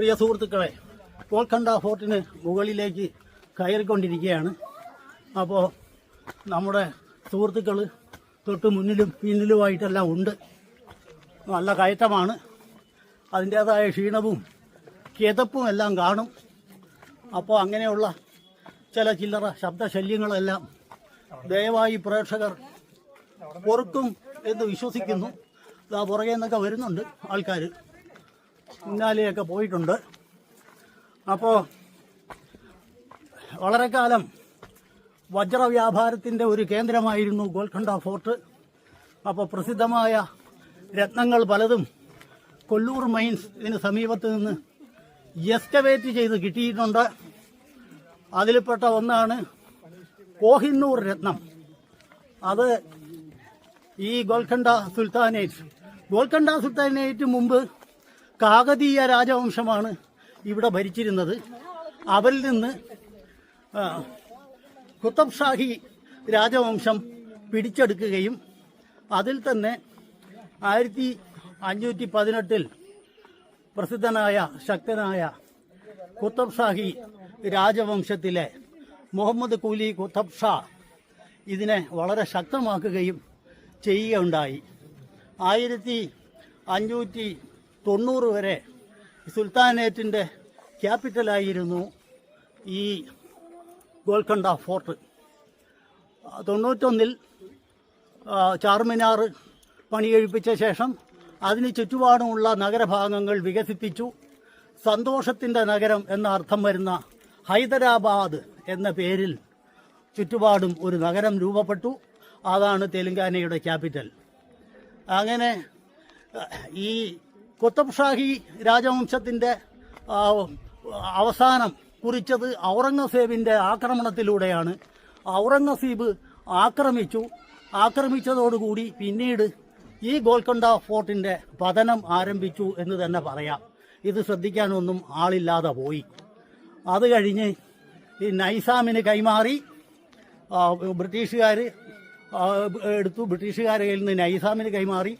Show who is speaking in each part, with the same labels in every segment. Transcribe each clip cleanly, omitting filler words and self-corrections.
Speaker 1: പ്രിയ സുഹൃത്തുക്കളെ, ഗോൽക്കൊണ്ട ഫോർട്ടിന് മുകളിലേക്ക് കയറിക്കൊണ്ടിരിക്കുകയാണ്. അപ്പോൾ നമ്മുടെ സുഹൃത്തുക്കൾ തൊട്ട് മുന്നിലും പിന്നിലുമായിട്ടെല്ലാം ഉണ്ട്. നല്ല കയറ്റമാണ്. അതിൻ്റേതായ ക്ഷീണവും കിതപ്പും എല്ലാം കാണും. അപ്പോൾ അങ്ങനെയുള്ള ചില ചില്ലറ ശബ്ദശല്യങ്ങളെല്ലാം ദയവായി പ്രേക്ഷകർ പൊറുക്കും എന്ന് വിശ്വസിക്കുന്നു. ഇതാ പുറകെ നിന്നൊക്കെ വരുന്നുണ്ട് ആൾക്കാർ, പിന്നാലെയൊക്കെ പോയിട്ടുണ്ട്. അപ്പോൾ വളരെ കാലം വജ്രവ്യാപാരത്തിൻ്റെ ഒരു കേന്ദ്രമായിരുന്നു ഗോൽക്കൊണ്ട ഫോർട്ട്. അപ്പോൾ പ്രസിദ്ധമായ രത്നങ്ങൾ പലതും കൊല്ലൂർ മൈൻസിന് സമീപത്ത് നിന്ന് എക്സ്കവേറ്റ് ചെയ്ത് കിട്ടിയിട്ടുണ്ട്. അതിൽപ്പെട്ട ഒന്നാണ് കോഹിന്നൂർ രത്നം. അത് ഈ ഗോൽക്കൊണ്ട സുൽത്താനേറ്റ് മുമ്പ് കാകതീയ രാജവംശമാണ് ഇവിടെ ഭരിച്ചിരുന്നത്. അവരിൽ നിന്ന് കുത്തബ് ഷാഹി രാജവംശം പിടിച്ചെടുക്കുകയും അതിൽ തന്നെ 1518 പ്രസിദ്ധനായ ശക്തനായ കുത്തബ് ഷാഹി രാജവംശത്തിലെ മുഹമ്മദ് കുലി കുത്തബ് ഷാ ഇതിനെ വളരെ ശക്തമാക്കുകയും ചെയ്യുകയുണ്ടായി. 1590 വരെ സുൽത്താനേറ്റിൻ്റെ ക്യാപിറ്റലായിരുന്നു ഈ ഗോൽക്കൊണ്ട ഫോർട്ട്. 91 ചാർമിനാർ പണികഴിപ്പിച്ച ശേഷം അതിന് ചുറ്റുപാടുമുള്ള നഗരഭാഗങ്ങൾ വികസിപ്പിച്ചു. സന്തോഷത്തിൻ്റെ നഗരം എന്ന അർത്ഥം വരുന്ന ഹൈദരാബാദ് എന്ന പേരിൽ ചുറ്റുപാടും ഒരു നഗരം രൂപപ്പെട്ടു. അതാണ് തെലങ്കാനയുടെ ക്യാപിറ്റൽ. അങ്ങനെ ഈ കുത്തബ് ഷാഹി രാജവംശത്തിൻ്റെ അവസാനം കുറിച്ചത് ഔറംഗസേബിൻ്റെ ആക്രമണത്തിലൂടെയാണ്. ഔറംഗസീബ് ആക്രമിച്ചതോടുകൂടി പിന്നീട് ഈ ഗോൽക്കൊണ്ട ഫോർട്ടിൻ്റെ പതനം ആരംഭിച്ചു എന്ന് തന്നെ പറയാം. ഇത് ശ്രദ്ധിക്കാനൊന്നും ആളില്ലാതെ പോയി. അത് കഴിഞ്ഞ് ഈ നൈസാമിന് കൈമാറി ബ്രിട്ടീഷുകാർ എടുത്തു. ബ്രിട്ടീഷുകാരെ കയ്യിൽ നിന്ന് നൈസാമിന് കൈമാറി.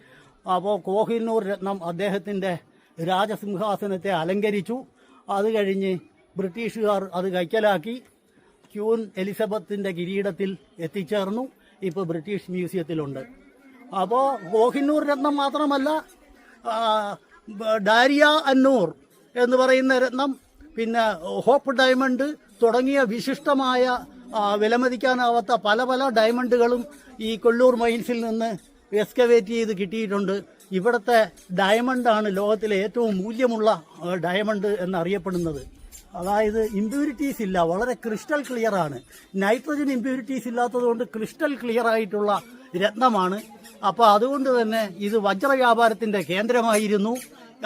Speaker 1: അപ്പോൾ കോഹിന്നൂർ രത്നം അദ്ദേഹത്തിൻ്റെ രാജസിംഹാസനത്തെ അലങ്കരിച്ചു. അത് കഴിഞ്ഞ് ബ്രിട്ടീഷുകാർ അത് കൈക്കലാക്കി ക്യൂൻ എലിസബത്തിൻ്റെ കിരീടത്തിൽ എത്തിച്ചേർന്നു. ഇപ്പോൾ ബ്രിട്ടീഷ് മ്യൂസിയത്തിലുണ്ട്. അപ്പോൾ കോഹിന്നൂർ രത്നം മാത്രമല്ല, ഡാരിയ അന്നൂർ എന്ന് പറയുന്ന രത്നം, പിന്നെ ഹോപ്പ് ഡയമണ്ട് തുടങ്ങിയ വിശിഷ്ടമായ വിലമതിക്കാനാവാത്ത പല പല ഡയമണ്ടുകളും ഈ കൊല്ലൂർ മൈൻസിൽ നിന്ന് എക്സ്കവേറ്റ് ചെയ്ത് കിട്ടിയിട്ടുണ്ട്. ഇവിടുത്തെ ഡയമണ്ടാണ് ലോകത്തിലെ ഏറ്റവും മൂല്യമുള്ള ഡയമണ്ട് എന്നറിയപ്പെടുന്നത്. അതായത് ഇമ്പ്യൂരിറ്റീസ് ഇല്ല, വളരെ ക്രിസ്റ്റൽ ക്ലിയർ ആണ്. നൈട്രജൻ ഇമ്പ്യൂരിറ്റീസ് ഇല്ലാത്തതുകൊണ്ട് ക്രിസ്റ്റൽ ക്ലിയർ ആയിട്ടുള്ള രത്നമാണ്. അപ്പോൾ അതുകൊണ്ട് തന്നെ ഇത് വജ്രവ്യാപാരത്തിൻ്റെ കേന്ദ്രമായിരുന്നു.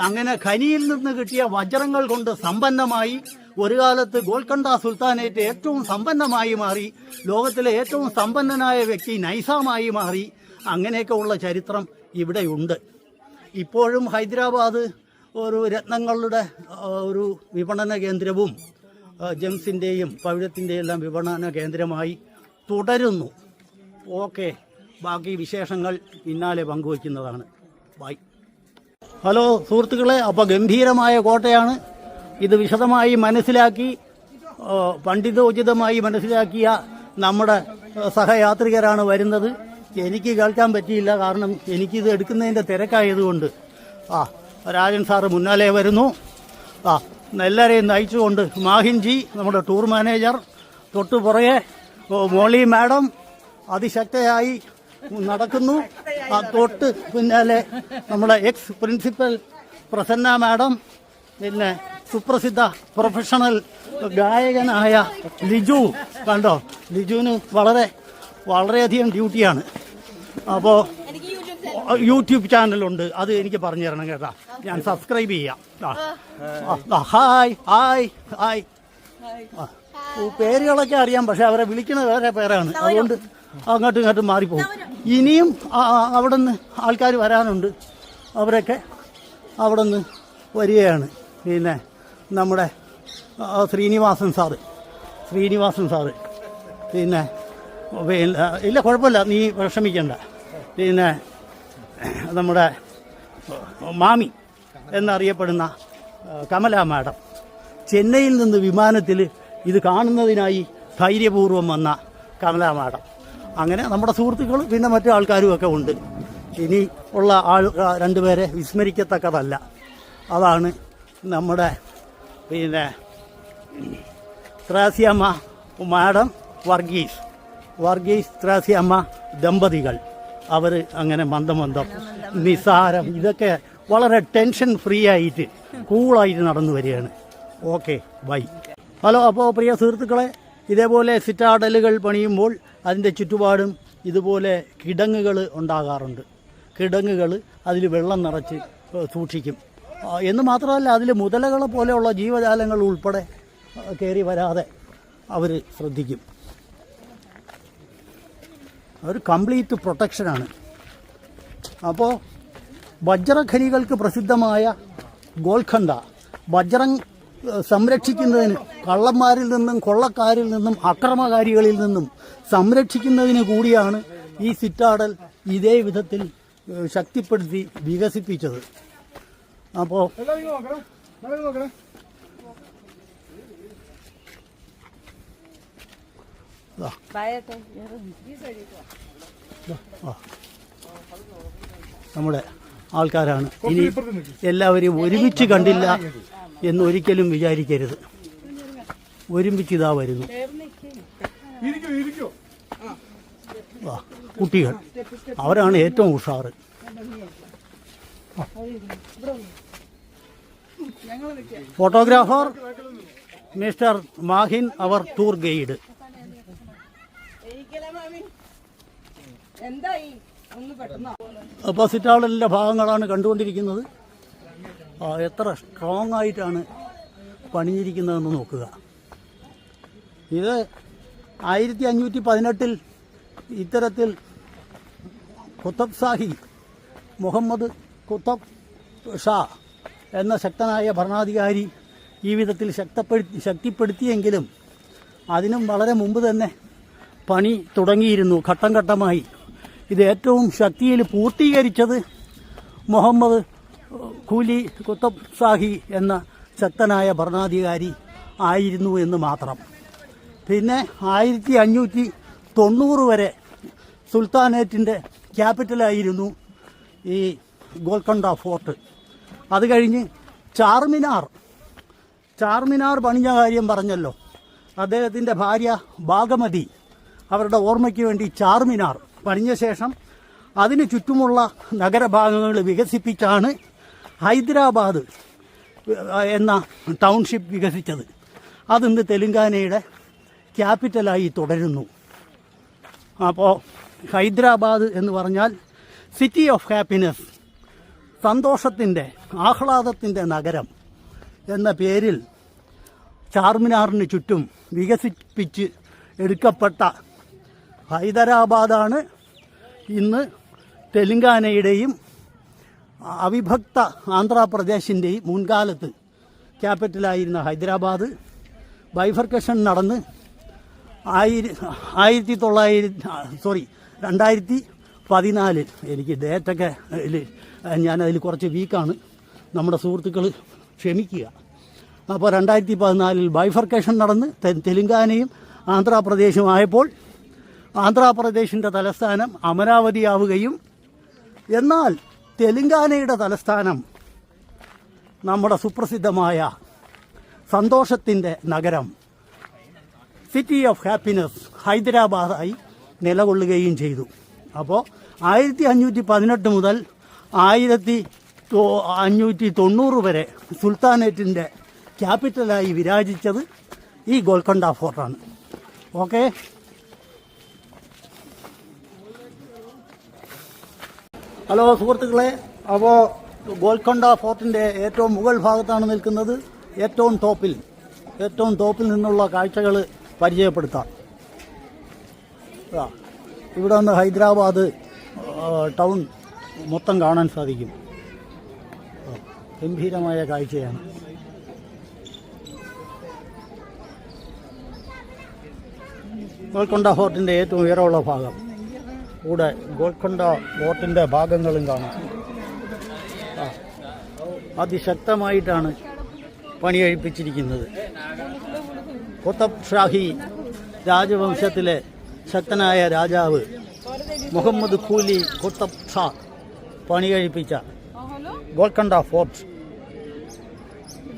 Speaker 1: അങ്ങനെ ഖനിയിൽ നിന്ന് കിട്ടിയ വജ്രങ്ങൾ കൊണ്ട് സമ്പന്നമായി ഒരു കാലത്ത് ഗോൽക്കൊണ്ട സുൽത്താനേറ്റ് ഏറ്റവും സമ്പന്നമായി മാറി. ലോകത്തിലെ ഏറ്റവും സമ്പന്നനായ വ്യക്തി നൈസാമായി മാറി. അങ്ങനെയൊക്കെ ഉള്ള ചരിത്രം ഇവിടെയുണ്ട്. ഇപ്പോഴും ഹൈദരാബാദ് ഒരു രത്നങ്ങളുടെ ഒരു വിപണന കേന്ദ്രവും ജെംസിൻ്റെയും പവിഴത്തിൻ്റെയും എല്ലാം വിപണന കേന്ദ്രമായി തുടരുന്നു. ഓക്കെ, ബാക്കി വിശേഷങ്ങൾ പിന്നാലെ പങ്കുവയ്ക്കുന്നതാണ്. ബൈ. ഹലോ സുഹൃത്തുക്കളെ, അപ്പോൾ ഗംഭീരമായ കോട്ടയാണ്. ഇത് വിശദമായി മനസ്സിലാക്കി പണ്ഡിതോചിതമായി മനസ്സിലാക്കിയ നമ്മുടെ സഹയാത്രികരാണ് വരുന്നത്. എനിക്ക് കേൾക്കാൻ പറ്റിയില്ല, കാരണം എനിക്കിത് എടുക്കുന്നതിൻ്റെ തിരക്കായതുകൊണ്ട്. രാജൻ സാറ് മുന്നാലെ വരുന്നു. എല്ലാവരെയും നയിച്ചുകൊണ്ട് മാഹിൻജി നമ്മുടെ ടൂർ മാനേജർ, തൊട്ടു പുറകെ മോളി മാഡം അതിശക്തയായി നടക്കുന്നു. തൊട്ട് പിന്നാലെ നമ്മുടെ എക്സ് പ്രിൻസിപ്പൽ പ്രസന്ന മാഡം, പിന്നെ സുപ്രസിദ്ധ പ്രൊഫഷണൽ ഗായകനായ ലിജു. കണ്ടോ, ലിജുവിന് വളരെയധികം ഡ്യൂട്ടിയാണ്. അപ്പോൾ യൂട്യൂബ് ചാനലുണ്ട്, അത് എനിക്ക് പറഞ്ഞു തരണം കേട്ടാ, ഞാൻ സബ്സ്ക്രൈബ് ചെയ്യാം. Hi hi hi. പേരുകളൊക്കെ അറിയാം, പക്ഷെ അവരെ വിളിക്കുന്ന വേറെ പേരാണ്, അതുകൊണ്ട് അങ്ങോട്ടും ഇങ്ങോട്ടും മാറിപ്പോകും. ഇനിയും അവിടെ നിന്ന് ആൾക്കാർ വരാനുണ്ട്, അവരൊക്കെ അവിടെ നിന്ന് വരികയാണ്. പിന്നെ നമ്മുടെ ശ്രീനിവാസൻ സാറ്, പിന്നെ ഇല്ല കുഴപ്പമില്ല, നീ വിഷമിക്കണ്ട. പിന്നെ നമ്മുടെ മാമി എന്നറിയപ്പെടുന്ന കമല മാഡം ചെന്നൈയിൽ നിന്ന് വിമാനത്തിൽ ഇത് കാണുന്നതിനായി ധൈര്യപൂർവ്വം വന്ന കമല മാഡം. അങ്ങനെ നമ്മുടെ സുഹൃത്തുക്കൾ പിന്നെ മറ്റു ആൾക്കാരുമൊക്കെ ഉണ്ട്. ഇനി ഉള്ള രണ്ടുപേരെ വിസ്മരിക്കത്തക്കതല്ല. അതാണ് നമ്മുടെ പിന്നെ ത്രാസ്യമ്മ മാഡം വർഗീസ് ത്രാസ്യമ്മ ദമ്പതികൾ. അവർ അങ്ങനെ മന്ദം നിസാരം ഇതൊക്കെ വളരെ ടെൻഷൻ ഫ്രീ ആയിട്ട് കൂളായിട്ട് നടന്നു വരികയാണ്. Okay, bye. ഹലോ. അപ്പോൾ പ്രിയ സുഹൃത്തുക്കളെ, ഇതേപോലെ സിറ്റാഡലുകൾ പണിയുമ്പോൾ അതിൻ്റെ ചുറ്റുപാടും ഇതുപോലെ കിടങ്ങുകൾ ഉണ്ടാകാറുണ്ട്. കിടങ്ങുകൾ അതിൽ വെള്ളം നിറച്ച് സൂക്ഷിക്കും എന്ന് മാത്രമല്ല, അതിൽ മുതലകളെ പോലെയുള്ള ജീവജാലങ്ങൾ ഉൾപ്പെടെ കയറി വരാതെ അവർ ശ്രദ്ധിക്കും. ഒരു കംപ്ലീറ്റ് പ്രൊട്ടക്ഷനാണ്. അപ്പോൾ വജ്രഖനികൾക്ക് പ്രസിദ്ധമായ ഗോൽഖണ്ഡ വജ്രം സംരക്ഷിക്കുന്നതിന്, കള്ളന്മാരിൽ നിന്നും കൊള്ളക്കാരിൽ നിന്നും അക്രമകാരികളിൽ നിന്നും സംരക്ഷിക്കുന്നതിന് കൂടിയാണ് ഈ സിറ്റാഡൽ ഇതേ വിധത്തിൽ ശക്തിപ്പെടുത്തി വികസിപ്പിച്ചത്. അപ്പോൾ നമ്മുടെ ആൾക്കാരാണ്. ഇനി എല്ലാവരെയും ഒരുമിച്ച് കണ്ടില്ല എന്നൊരിക്കലും വിചാരിക്കരുത്. ഒരുമിച്ച് ഇതാ വരുന്നു കുട്ടികൾ. അവരാണ് ഏറ്റവും ഉഷാറ്. ഫോട്ടോഗ്രാഫർ മിസ്റ്റർ മാഹിൻ, അവർ ടൂർ ഗൈഡ്. അപ്പോൾ സിറ്റാഡലിൻ്റെ ഭാഗങ്ങളാണ് കണ്ടുകൊണ്ടിരിക്കുന്നത്. എത്ര സ്ട്രോങ് ആയിട്ടാണ് പണിഞ്ഞിരിക്കുന്നതെന്ന് നോക്കുക. ഇത് 1518 ഇത്തരത്തിൽ കുത്തബ് ഷാഹി മുഹമ്മദ് കുത്തബ് ഷാ എന്ന ശക്തനായ ഭരണാധികാരി ഈ വിധത്തിൽ ശക്തിപ്പെടുത്തിയെങ്കിലും അതിനും വളരെ മുമ്പ് തന്നെ പണി തുടങ്ങിയിരുന്നു ഘട്ടം ഘട്ടമായി. ഇത് ഏറ്റവും ശക്തിയിൽ പൂർത്തീകരിച്ചത് മുഹമ്മദ് ഖൂലി കുത്തബ് ഷാഹി എന്ന ശക്തനായ ഭരണാധികാരി ആയിരുന്നു എന്ന് മാത്രം. പിന്നെ 1590 വരെ സുൽത്താനേറ്റിൻ്റെ ക്യാപിറ്റലായിരുന്നു ഈ ഗോൽക്കൊണ്ട ഫോർട്ട്. അത് കഴിഞ്ഞ് ചാർമിനാർ പണിഞ്ഞ കാര്യം പറഞ്ഞല്ലോ. അദ്ദേഹത്തിൻ്റെ ഭാര്യ ഭാഗമതി അവരുടെ ഓർമ്മയ്ക്ക് വേണ്ടി ചാർമിനാർ പണിഞ്ഞ ശേഷം അതിന് ചുറ്റുമുള്ള നഗരഭാഗങ്ങൾ വികസിപ്പിച്ചാണ് ഹൈദരാബാദ് എന്ന ടൗൺഷിപ്പ് വികസിച്ചത്. അതിന്ന് തെലുങ്കാനയുടെ ക്യാപിറ്റലായി തുടരുന്നു. അപ്പോൾ ഹൈദരാബാദ് എന്ന് പറഞ്ഞാൽ സിറ്റി ഓഫ് ഹാപ്പിനെസ്, സന്തോഷത്തിൻ്റെ ആഹ്ലാദത്തിൻ്റെ നഗരം എന്ന പേരിൽ ചാർമിനാറിന് ചുറ്റും വികസിപ്പിച്ച് എടുക്കപ്പെട്ട ഹൈദരാബാദാണ് ഇന്ന് തെലുങ്കാനയുടെയും അവിഭക്ത ആന്ധ്രാപ്രദേശിൻ്റെയും മുൻകാലത്ത് ക്യാപിറ്റലായിരുന്ന ഹൈദരാബാദ് ബൈഫർക്കേഷൻ നടന്ന് 2014 എനിക്ക് ഡേറ്റൊക്കെ ഞാനതിൽ കുറച്ച് വീക്കാണ്, നമ്മുടെ സുഹൃത്തുക്കൾ ക്ഷമിക്കുക. അപ്പോൾ 2014 ബൈഫർക്കേഷൻ നടന്ന് തെലുങ്കാനയും ആന്ധ്രാപ്രദേശുമായപ്പോൾ ആന്ധ്രാപ്രദേശിൻ്റെ തലസ്ഥാനം അമരാവതിയാവുകയും എന്നാൽ തെലുങ്കാനയുടെ തലസ്ഥാനം നമ്മുടെ സുപ്രസിദ്ധമായ സന്തോഷത്തിൻ്റെ നഗരം സിറ്റി ഓഫ് ഹാപ്പിനെസ് ഹൈദരാബാദായി നിലകൊള്ളുകയും ചെയ്തു. അപ്പോൾ 1518 മുതൽ 1590 വരെ സുൽത്താനേറ്റിൻ്റെ ക്യാപിറ്റലായി വിരാജിച്ചത് ഈ ഗോൽക്കൊണ്ട ഫോർട്ടാണ്. ഓക്കെ. ഹലോ സുഹൃത്തുക്കളെ, അപ്പോൾ ഗോൽക്കൊണ്ട ഫോർട്ടിൻ്റെ ഏറ്റവും മുകൾ ഭാഗത്താണ് നിൽക്കുന്നത്. ഏറ്റവും ടോപ്പിൽ നിന്നുള്ള കാഴ്ചകൾ പരിചയപ്പെടുത്താം. ഇവിടെ നിന്ന് ഹൈദരാബാദ് ടൗൺ മൊത്തം കാണാൻ സാധിക്കും. ഗംഭീരമായ കാഴ്ചയാണ്. ഗോൽക്കൊണ്ട ഫോർട്ടിൻ്റെ ഏറ്റവും ഉയരമുള്ള ഭാഗം. കൂടെ ഗോൽക്കൊണ്ട ഫോർട്ടിൻ്റെ ഭാഗങ്ങളും കാണാം. അതിശക്തമായിട്ടാണ് പണികഴിപ്പിച്ചിരിക്കുന്നത്. കുത്തബ് ഷാഹി രാജവംശത്തിലെ ശക്തനായ രാജാവ് മുഹമ്മദ് ഖൂലി കുത്തബ് ഷാ പണികഴിപ്പിച്ച ഗോൽക്കൊണ്ട ഫോർട്ട്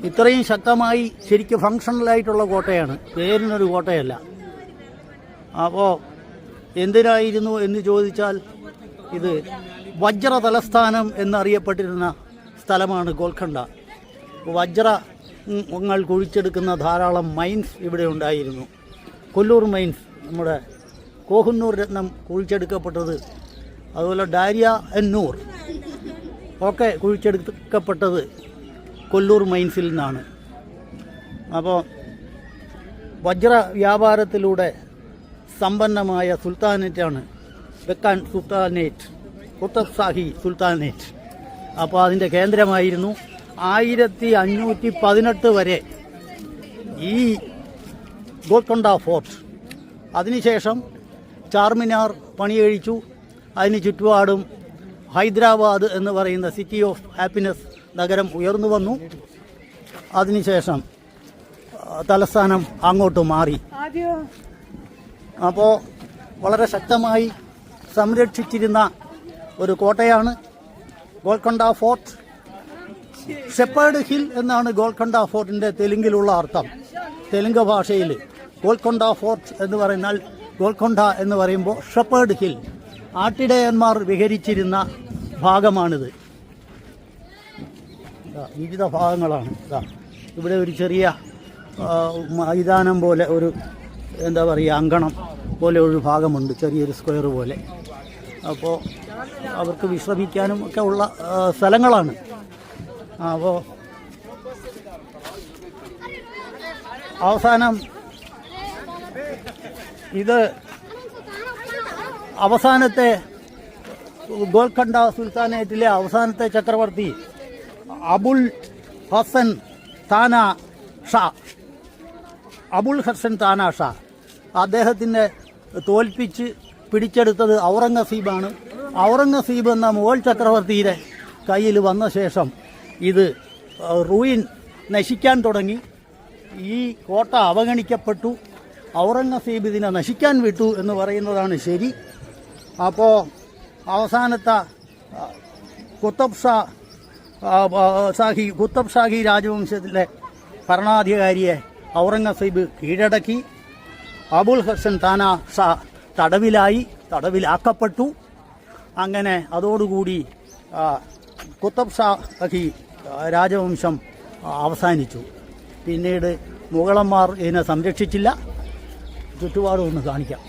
Speaker 1: ഇത്രയും ശക്തമായി ശരിക്കും ഫങ്ഷണലായിട്ടുള്ള കോട്ടയാണ്, പേരിനൊരു കോട്ടയല്ല. അപ്പോൾ എന്തിനായിരുന്നു എന്ന് ചോദിച്ചാൽ ഇത് വജ്ര തലസ്ഥാനം എന്നറിയപ്പെട്ടിരുന്ന സ്ഥലമാണ് ഗോൽക്കൊണ്ട. വജ്രങ്ങൾ കുഴിച്ചെടുക്കുന്ന ധാരാളം മൈൻസ് ഇവിടെ ഉണ്ടായിരുന്നു. കൊല്ലൂർ മൈൻസ്, നമ്മുടെ കോഹന്നൂർ രത്നം കുഴിച്ചെടുക്കപ്പെട്ടത്, അതുപോലെ ഡാരിയ എന്നൂർ ഒക്കെ കുഴിച്ചെടുക്കപ്പെട്ടത് കൊല്ലൂർ മൈൻസിൽ നിന്നാണ്. അപ്പോൾ വജ്ര വ്യാപാരത്തിലൂടെ സമ്പന്നമായ സുൽത്താനേറ്റാണ് ഡെക്കാൻ സുൽത്താനേറ്റ്, കുത്തബ് ഷാഹി സുൽത്താനേറ്റ്. അപ്പോൾ അതിൻ്റെ കേന്ദ്രമായിരുന്നു 1518 വരെ ഈ ഗോൽക്കൊണ്ട ഫോർട്ട്. അതിനുശേഷം ചാർമിനാർ പണികഴിച്ചു. അതിന് ചുറ്റുപാടും ഹൈദരാബാദ് എന്ന് പറയുന്ന സിറ്റി ഓഫ് ഹാപ്പിനെസ് നഗരം ഉയർന്നു വന്നു. അതിനുശേഷം തലസ്ഥാനം അങ്ങോട്ട് മാറി. അപ്പോൾ വളരെ ശക്തമായി സംരക്ഷിച്ചിരുന്ന ഒരു കോട്ടയാണ് ഗോൽക്കൊണ്ട ഫോർട്ട്. ഷെപ്പേർഡ് ഹിൽ എന്നാണ് ഗോൽക്കൊണ്ട ഫോർട്ടിൻ്റെ തെലുങ്കിലുള്ള അർത്ഥം. തെലുങ്ക് ഭാഷയിൽ ഗോൽക്കൊണ്ട ഫോർട്ട് എന്ന് പറഞ്ഞാൽ, ഗോൽക്കൊണ്ട എന്ന് പറയുമ്പോൾ ഷെപ്പേർഡ് ഹിൽ, ആട്ടിടയന്മാർ വിഹരിച്ചിരുന്ന ഭാഗമാണിത്. വിവിധ ഭാഗങ്ങളാണ്. ഇവിടെ ഒരു ചെറിയ മൈതാനം പോലെ, ഒരു എന്താ പറയുക, അങ്കണം പോലെ ഒരു ഭാഗമുണ്ട്, ചെറിയൊരു സ്ക്വയർ പോലെ. അപ്പോൾ അവർക്ക് വിശ്രമിക്കാനും ഒക്കെ ഉള്ള സ്ഥലങ്ങളാണ്. അപ്പോൾ അവസാനം ഇത് അവസാനത്തെ ഗോൽക്കൊണ്ട സുൽത്താനേറ്റിലെ അവസാനത്തെ ചക്രവർത്തി അബുൽ ഹസൻ താന ഷാ, അബുൽ ഹസൻ താന ഷാ, അദ്ദേഹത്തിനെ തോൽപ്പിച്ച് പിടിച്ചെടുത്തത് ഔറംഗസീബാണ്. ഔറംഗസീബ് എന്ന മുഗൾ ചക്രവർത്തിയുടെ കയ്യിൽ വന്ന ശേഷം ഇത് റൂയിൻ നശിക്കാൻ തുടങ്ങി. ഈ കോട്ട അവഗണിക്കപ്പെട്ടു. ഔറംഗസീബ് ഇതിനെ നശിക്കാൻ വിട്ടു എന്ന് പറയുന്നതാണ് ശരി. അപ്പോൾ അവസാനത്തെ കുത്തബ് ഷാഹി രാജവംശത്തിലെ ഭരണാധികാരിയെ ഔറംഗസീബ് കീഴടക്കി. അബുൽ ഹസൻ താന ഷാ തടവിലാക്കപ്പെട്ടു. അങ്ങനെ അതോടുകൂടി കുത്തബ് ഷാഹി രാജവംശം അവസാനിച്ചു. പിന്നീട് മുഗളന്മാർ ഇതിനെ സംരക്ഷിച്ചില്ല. ചുറ്റുപാടും ഒന്ന് കാണിക്കാം.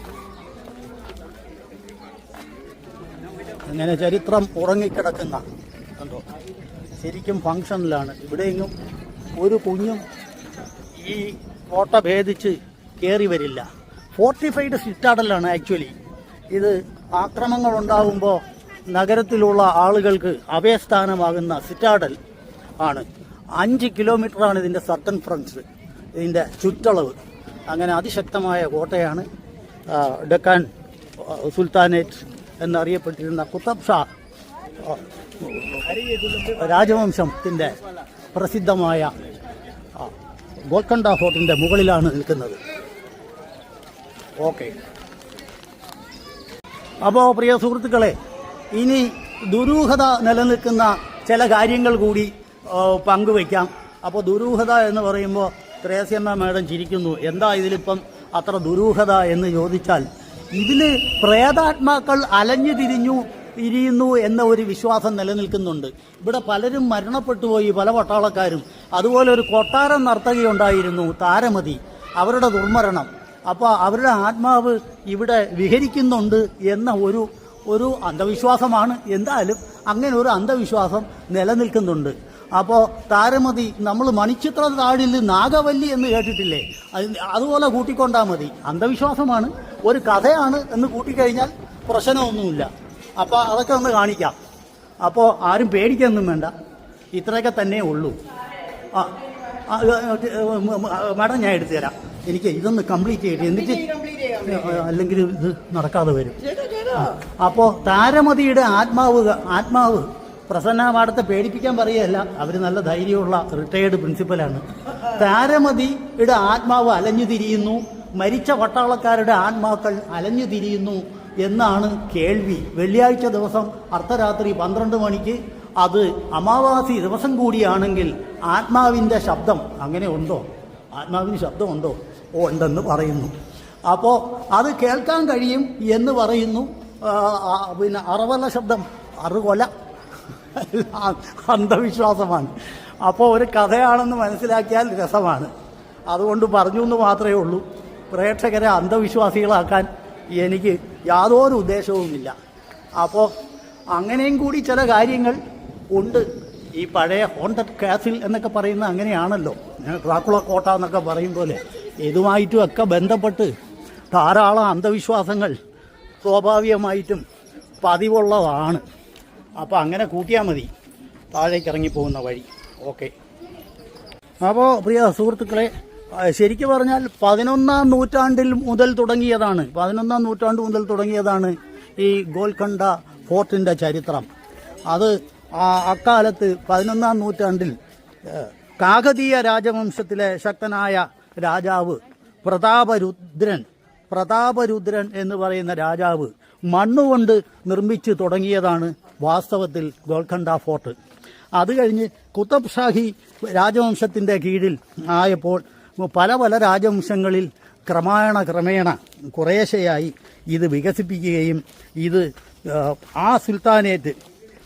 Speaker 1: അങ്ങനെ ചരിത്രം ഉറങ്ങിക്കിടക്കുന്ന കണ്ടോ, ശരിക്കും ഫങ്ഷനിലാണ്. ഇവിടെയെങ്ങും ഒരു കുഞ്ഞും ഈ കോട്ട ഭേദിച്ച് കയറി വരില്ല. ഫോർട്ടിഫൈഡ് സിറ്റാഡലാണ് ആക്ച്വലി. ഇത് ആക്രമണങ്ങൾ ഉണ്ടാകുമ്പോൾ നഗരത്തിലുള്ള ആളുകൾക്ക് അഭയസ്ഥാനമാകുന്ന സിറ്റാഡൽ ആണ്. 5 കിലോമീറ്ററാണ് ഇതിൻ്റെ സർക്കംഫറൻസ്, ഇതിൻ്റെ ചുറ്റളവ്. അങ്ങനെ അതിശക്തമായ കോട്ടയാണ് ഡെക്കാൻ സുൽത്താനേറ്റ് എന്നറിയപ്പെട്ടിരുന്ന കുത്തബ് ഷാ രാജവംശത്തിൻ്റെ പ്രസിദ്ധമായ ഗോൽക്കൊണ്ട ഫോർട്ടിൻ്റെ മുകളിലാണ് നിൽക്കുന്നത്. ഓക്കെ, അപ്പോൾ പ്രിയ സുഹൃത്തുക്കളെ, ഇനി ദുരൂഹത നിലനിൽക്കുന്ന ചില കാര്യങ്ങൾ കൂടി പങ്കുവയ്ക്കാം. അപ്പോൾ ദുരൂഹത എന്ന് പറയുമ്പോൾ ത്രേസ്യമ്മ മേഡം ചിരിക്കുന്നു. എന്താ ഇതിലിപ്പം അത്ര ദുരൂഹത എന്ന് ചോദിച്ചാൽ, ഇതിൽ പ്രേതാത്മാക്കൾ അലഞ്ഞു തിരിയുന്നു എന്ന ഒരു വിശ്വാസം നിലനിൽക്കുന്നുണ്ട്. ഇവിടെ പലരും മരണപ്പെട്ടുപോയി, പല പട്ടാളക്കാരും. അതുപോലെ ഒരു കൊട്ടാരം നർത്തകിയുണ്ടായിരുന്നു താരമതി, അവരുടെ ദുർമരണം. അപ്പോൾ അവരുടെ ആത്മാവ് ഇവിടെ വിഹരിക്കുന്നുണ്ട് എന്ന ഒരു അന്ധവിശ്വാസമാണ്. എന്തായാലും അങ്ങനെ ഒരു അന്ധവിശ്വാസം നിലനിൽക്കുന്നുണ്ട്. അപ്പോൾ താരമതി, നമ്മൾ മണിച്ചിത്ര താഴിൽ നാഗവല്ലി എന്ന് കേട്ടിട്ടില്ലേ, അതുപോലെ കൂട്ടിക്കൊണ്ടാൽ മതി. അന്ധവിശ്വാസമാണ്, ഒരു കഥയാണ് എന്ന് കൂട്ടിക്കഴിഞ്ഞാൽ പ്രശ്നമൊന്നുമില്ല. അപ്പോൾ അതൊക്കെ ഒന്ന് കാണിക്കാം. അപ്പോൾ ആരും പേടിക്കൊന്നും വേണ്ട, ഇത്രയൊക്കെ തന്നെ ഉള്ളൂ. മാഡം ഞാൻ എടുത്തു തരാം. എനിക്ക് ഇതൊന്ന് കംപ്ലീറ്റ് ചെയ്തിട്ട്, എന്നിട്ട് അല്ലെങ്കിൽ ഇത് നടക്കാതെ വരും. അപ്പോൾ താരമതിയുടെ ആത്മാവ് പ്രസന്ന മാഡത്തെ പേടിപ്പിക്കാൻ പറയുകയല്ല, അവർ നല്ല ധൈര്യമുള്ള റിട്ടയേർഡ് പ്രിൻസിപ്പലാണ്. താരമതിയുടെ ആത്മാവ് അലഞ്ഞു തിരിയുന്നു, മരിച്ച പട്ടാളക്കാരുടെ ആത്മാക്കൾ അലഞ്ഞു തിരിയുന്നു എന്നാണ് കേൾവി. വെള്ളിയാഴ്ച ദിവസം അർദ്ധരാത്രി 12 മണിക്ക്, അത് അമാവാസി ദിവസം കൂടിയാണെങ്കിൽ ആത്മാവിൻ്റെ ശബ്ദം അങ്ങനെ ഉണ്ടോ? ആത്മാവിന് ശബ്ദമുണ്ടോ? ഉണ്ടെന്ന് പറയുന്നു. അപ്പോൾ അത് കേൾക്കാൻ കഴിയും എന്ന് പറയുന്നു. പിന്നെ അറവല ശബ്ദം, അറുകൊല അന്ധവിശ്വാസമാണ്. അപ്പോൾ ഒരു കഥയാണെന്ന് മനസ്സിലാക്കിയാൽ രസമാണ്. അതുകൊണ്ട് പറഞ്ഞു എന്ന് മാത്രമേ ഉള്ളൂ. പ്രേക്ഷകരെ അന്ധവിശ്വാസികളാക്കാൻ എനിക്ക് യാതൊരു ഉദ്ദേശവുമില്ല. അപ്പോൾ അങ്ങനെയും കൂടി ചില കാര്യങ്ങൾ ഉണ്ട്. ഈ പഴയ ഹോണ്ടഡ് കാസിൽ എന്നൊക്കെ പറയുന്ന അങ്ങനെയാണല്ലോ, ഡ്രാക്കുള കോട്ട എന്നൊക്കെ പറയും പോലെ. ഇതുമായിട്ടും ഒക്കെ ബന്ധപ്പെട്ട് ധാരാളം അന്ധവിശ്വാസങ്ങൾ സ്വാഭാവികമായിട്ടും പതിവുള്ളതാണ്. അപ്പോൾ അങ്ങനെ കൂട്ടിയാൽ മതി താഴേക്ക് ഇറങ്ങിപ്പോകുന്ന വഴി. ഓക്കെ. അപ്പോൾ പ്രിയ സുഹൃത്തുക്കളെ, ശരിക്കും പറഞ്ഞാൽ 11-ാം നൂറ്റാണ്ടിൽ മുതൽ തുടങ്ങിയതാണ്. 11-ാം നൂറ്റാണ്ട് മുതൽ തുടങ്ങിയതാണ് ഈ ഗോൽക്കൊണ്ട ഫോർട്ടിൻ്റെ ചരിത്രം. അത് അക്കാലത്ത് 11-ാം നൂറ്റാണ്ടിൽ കാകതീയ രാജവംശത്തിലെ ശക്തനായ രാജാവ് പ്രതാപരുദ്രൻ എന്ന് പറയുന്ന രാജാവ് മണ്ണുകൊണ്ട് നിർമ്മിച്ച് തുടങ്ങിയതാണ് വാസ്തവത്തിൽ ഗോൽക്കൊണ്ട ഫോർട്ട്. അത് കഴിഞ്ഞ് കുത്തബ് ഷാഹി രാജവംശത്തിൻ്റെ കീഴിൽ ആയപ്പോൾ പല രാജവംശങ്ങളിൽ ക്രമേണ കുറേശ്ശെയായി ഇത് വികസിപ്പിക്കുകയും ഇത് ആ സുൽത്താനേറ്റ്,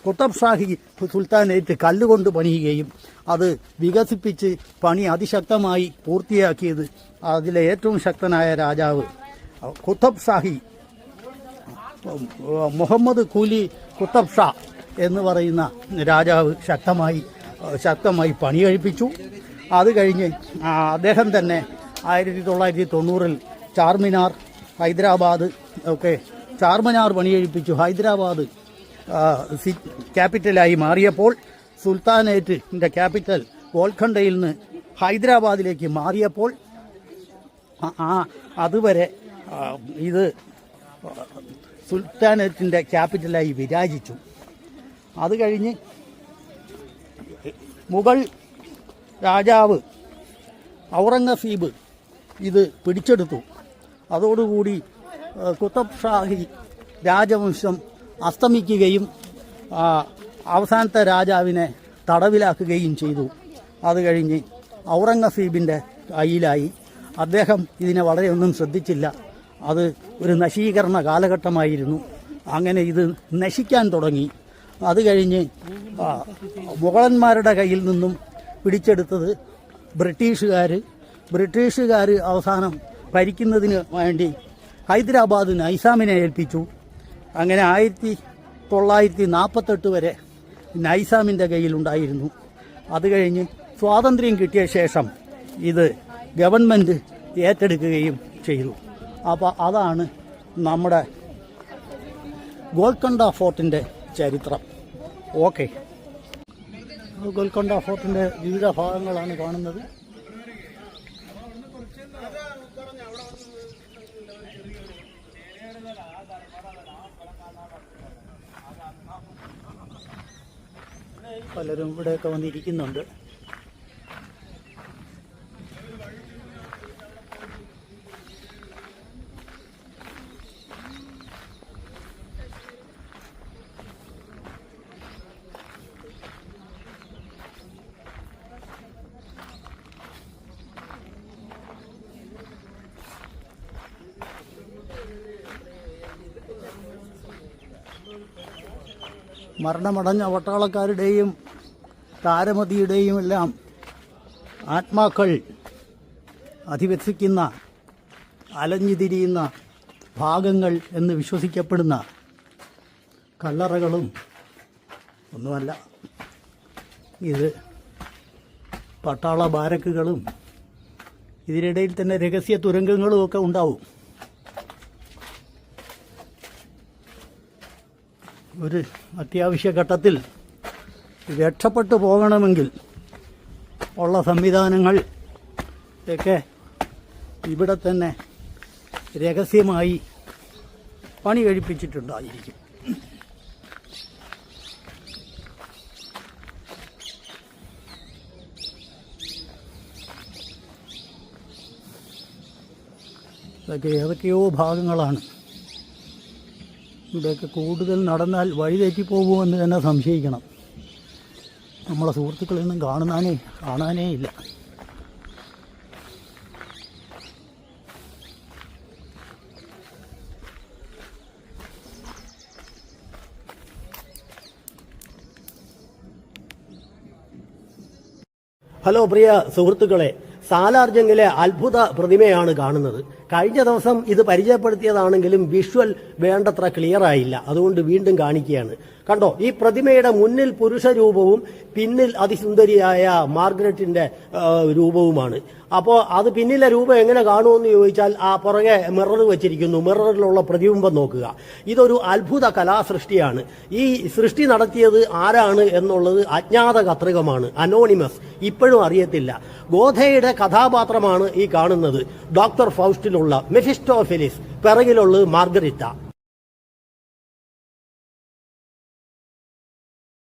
Speaker 1: കുത്തബ് ഷാഹി സുൽത്താനേറ്റ് കല്ലുകൊണ്ട് പണിയുകയും അത് വികസിപ്പിച്ച് പണി അതിശക്തമായി പൂർത്തിയാക്കിയത് അതിലെ ഏറ്റവും ശക്തനായ രാജാവ് കുത്തബ് ഷാഹി മുഹമ്മദ് കൂലി കുത്തബ് ഷാ എന്ന് പറയുന്ന രാജാവ് ശക്തമായി പണി കഴിപ്പിച്ചു. അത് കഴിഞ്ഞ് അദ്ദേഹം തന്നെ 1990-ൽ ചാർമിനാർ, ഹൈദരാബാദ് ഒക്കെ ചാർമിനാർ പണി കഴിപ്പിച്ചു. ഹൈദരാബാദ് ക്യാപിറ്റലായി മാറിയപ്പോൾ, സുൽത്താനേറ്റിൻ്റെ ക്യാപിറ്റൽ ഗോൽക്കൊണ്ടയിൽ നിന്ന് ഹൈദരാബാദിലേക്ക് മാറിയപ്പോൾ അതുവരെ ഇത് സുൽത്താനേറ്റിൻ്റെ ക്യാപിറ്റലായി വിരാജിച്ചു. അത് കഴിഞ്ഞ് മുഗൾ രാജാവ് ഔറംഗസീബ് ഇത് പിടിച്ചെടുത്തു. അതോടുകൂടി കുത്തബ് ഷാഹി രാജവംശം അസ്തമിക്കുകയും അവസാനത്തെ രാജാവിനെ തടവിലാക്കുകയും ചെയ്തു. അത് കഴിഞ്ഞ് ഔറംഗസീബിൻ്റെ കയ്യിലായി. അദ്ദേഹം ഇതിനെ വളരെയൊന്നും ശ്രദ്ധിച്ചില്ല. അത് ഒരു നശീകരണ കാലഘട്ടമായിരുന്നു. അങ്ങനെ ഇത് നശിക്കാൻ തുടങ്ങി. അത് കഴിഞ്ഞ് മുഗളന്മാരുടെ കയ്യിൽ നിന്നും പിടിച്ചെടുത്തത് ബ്രിട്ടീഷുകാർ അവസാനം ഭരിക്കുന്നതിന് വേണ്ടി ഹൈദരാബാദ് നൈസാമിനെ ഏൽപ്പിച്ചു. അങ്ങനെ 1948 വരെ നൈസാമിൻ്റെ കയ്യിലുണ്ടായിരുന്നു. അത് കഴിഞ്ഞ് സ്വാതന്ത്ര്യം കിട്ടിയ ശേഷം ഇത് ഗവൺമെൻറ് ഏറ്റെടുക്കുകയും ചെയ്തു. അപ്പോൾ അതാണ് നമ്മുടെ ഗോൽക്കൊണ്ട ഫോർട്ടിൻ്റെ ചരിത്രം. ഓക്കെ. ഗോൽക്കൊണ്ട ഫോർട്ടിൻ്റെ വിവിധ ഭാഗങ്ങളാണ് കാണുന്നത്. പലരും ഇവിടെയൊക്കെ വന്നിരിക്കുന്നുണ്ട്. മരണമടഞ്ഞ പട്ടാളക്കാരുടെയും താരമതിയുടെയും എല്ലാം ആത്മാക്കൾ അധിവസിക്കുന്ന, അലഞ്ഞുതിരിയുന്ന ഭാഗങ്ങൾ എന്ന് വിശ്വസിക്കപ്പെടുന്ന കല്ലറകളും ഒന്നുമല്ല. ഇത് പട്ടാള ബാരക്കുകളും ഇതിനിടയിൽ തന്നെ രഹസ്യ തുരങ്കങ്ങളും ഒക്കെ ഉണ്ടാവും. ഒരു അത്യാവശ്യ ഘട്ടത്തിൽ രക്ഷപ്പെട്ടു പോകണമെങ്കിൽ ഉള്ള സംവിധാനങ്ങൾ ഒക്കെ ഇവിടെ തന്നെ രഹസ്യമായി പണി കഴിപ്പിച്ചിട്ടുണ്ടായിരിക്കും. ഇതൊക്കെ ഏതൊക്കെയോ ഭാഗങ്ങളാണ്. ഇവിടെയൊക്കെ കൂടുതൽ നടന്നാൽ വഴി തെറ്റിപ്പോകുമെന്ന് തന്നെ സംശയിക്കണം. നമ്മളെ സുഹൃത്തുക്കളൊന്നും കാണാനേ ഇല്ല.
Speaker 2: ഹലോ പ്രിയ സുഹൃത്തുക്കളെ, സാലാർജംഗിലെ അത്ഭുത പ്രതിമയാണ് കാണുന്നത്. കഴിഞ്ഞ ദിവസം ഇത് പരിചയപ്പെടുത്തിയതാണെങ്കിലും വിഷ്വൽ വേണ്ടത്ര ക്ലിയർ ആയില്ല, അതുകൊണ്ട് വീണ്ടും കാണിക്കുകയാണ്. കണ്ടോ, ഈ പ്രതിമയുടെ മുന്നിൽ പുരുഷ രൂപവും പിന്നിൽ അതിസുന്ദരിയായ മാർഗരറ്റിന്റെ രൂപവുമാണ്. അപ്പോൾ അത് പിന്നിലെ രൂപം എങ്ങനെ കാണുമെന്ന് ചോദിച്ചാൽ ആ പുറകെ മിറർ വെച്ചിരിക്കുന്നു. മിററിലുള്ള പ്രതിബിംബം നോക്കുക. ഇതൊരു അത്ഭുത കലാസൃഷ്ടിയാണ്. ഈ സൃഷ്ടി നടത്തിയത് ആരാണ് എന്നുള്ളത് അജ്ഞാത കത്രികമാണ്, അനോണിമസ്. ഇപ്പോഴും അറിയത്തില്ല. ഗോഥയുടെ കഥാപാത്രമാണ് ഈ കാണുന്നത്. ഡോക്ടർ ഫൗസ്റ്റിലുള്ള മെഫിസ്റ്റോഫെലിസ്, പിറകിലുള്ളത് മാർഗരിറ്റ.